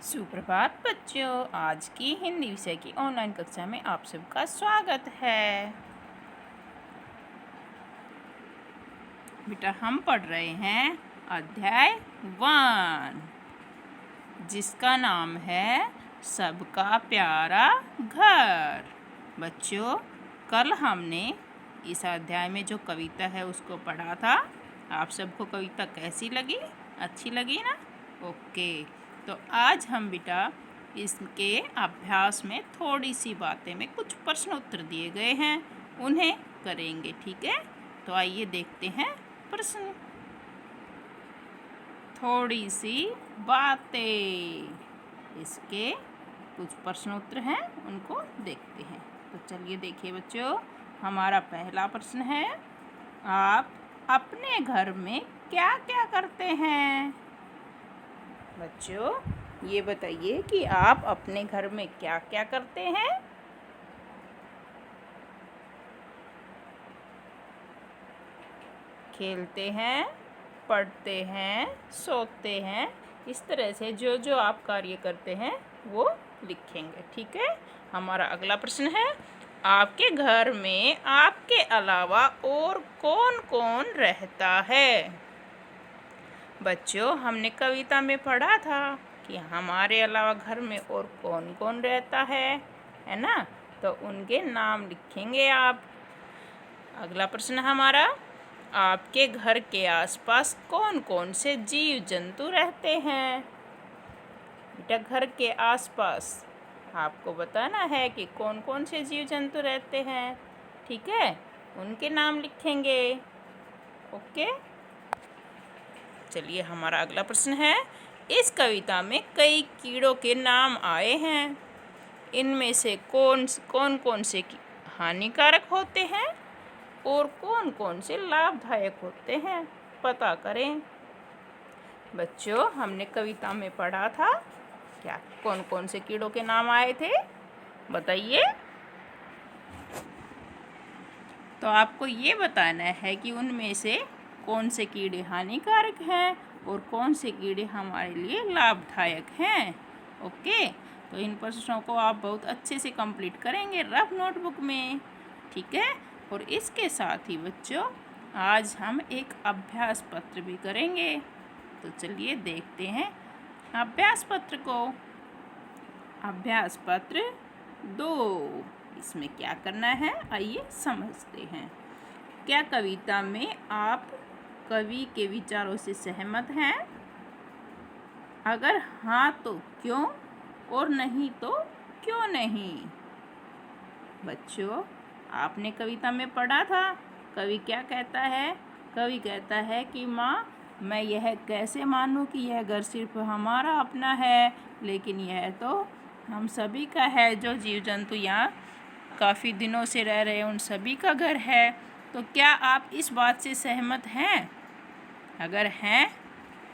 सुप्रभात बच्चों, आज की हिंदी विषय की ऑनलाइन कक्षा में आप सबका स्वागत है। बेटा हम पढ़ रहे हैं अध्याय 1, जिसका नाम है सबका प्यारा घर। बच्चों, कल हमने इस अध्याय में जो कविता है उसको पढ़ा था। आप सबको कविता कैसी लगी? अच्छी लगी ना? ओके, तो आज हम बेटा इसके अभ्यास में थोड़ी सी बातें में कुछ प्रश्न उत्तर दिए गए हैं, उन्हें करेंगे। ठीक है, तो आइए देखते हैं प्रश्न। थोड़ी सी बातें, इसके कुछ प्रश्न उत्तर हैं, उनको देखते हैं। तो चलिए देखिए बच्चों, हमारा पहला प्रश्न है, आप अपने घर में क्या क्या करते हैं? बच्चों ये बताइए कि आप अपने घर में क्या क्या करते हैं? खेलते हैं, पढ़ते हैं, सोते हैं, इस तरह से जो जो आप कार्य करते हैं वो लिखेंगे। ठीक है, हमारा अगला प्रश्न है, आपके घर में आपके अलावा और कौन कौन रहता है? बच्चों हमने कविता में पढ़ा था कि हमारे अलावा घर में और कौन कौन रहता है ना? तो उनके नाम लिखेंगे आप। अगला प्रश्न हमारा, आपके घर के आसपास कौन कौन से जीव जंतु रहते हैं? बेटा घर के आसपास आपको बताना है कि कौन कौन से जीव जंतु रहते हैं। ठीक है, उनके नाम लिखेंगे। ओके, चलिए हमारा अगला प्रश्न है, इस कविता में कई कीड़ों के नाम आए हैं, इनमें से कौन कौन से हानिकारक होते हैं और कौन कौन से लाभदायक होते हैं, पता करें। बच्चों हमने कविता में पढ़ा था क्या कौन कौन से कीड़ों के नाम आए थे, बताइए। तो आपको ये बताना है कि उनमें से कौन से कीड़े हानिकारक हैं और कौन से कीड़े हमारे लिए लाभदायक हैं। ओके, तो इन प्रश्नों को आप बहुत अच्छे से कंप्लीट करेंगे रफ नोटबुक में। ठीक है, और इसके साथ ही बच्चों आज हम एक अभ्यास पत्र भी करेंगे। तो चलिए देखते हैं अभ्यास पत्र को। अभ्यास पत्र 2, इसमें क्या करना है आइए समझते हैं। क्या कविता में आप कवि के विचारों से सहमत हैं? अगर हाँ तो क्यों, और नहीं तो क्यों नहीं? बच्चों आपने कविता में पढ़ा था कवि क्या कहता है? कवि कहता है कि माँ मैं यह कैसे मानूं कि यह घर सिर्फ हमारा अपना है, लेकिन यह तो हम सभी का है। जो जीव जंतु यहाँ काफ़ी दिनों से रह रहे हैं उन सभी का घर है। तो क्या आप इस बात से सहमत हैं? अगर हैं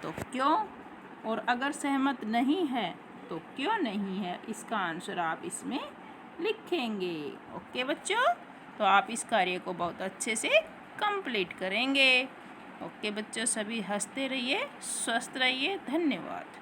तो क्यों, और अगर सहमत नहीं है तो क्यों नहीं है? इसका आंसर आप इसमें लिखेंगे। ओके बच्चों, तो आप इस कार्य को बहुत अच्छे से कंप्लीट करेंगे। ओके बच्चों, सभी हंसते रहिए, स्वस्थ रहिए। धन्यवाद।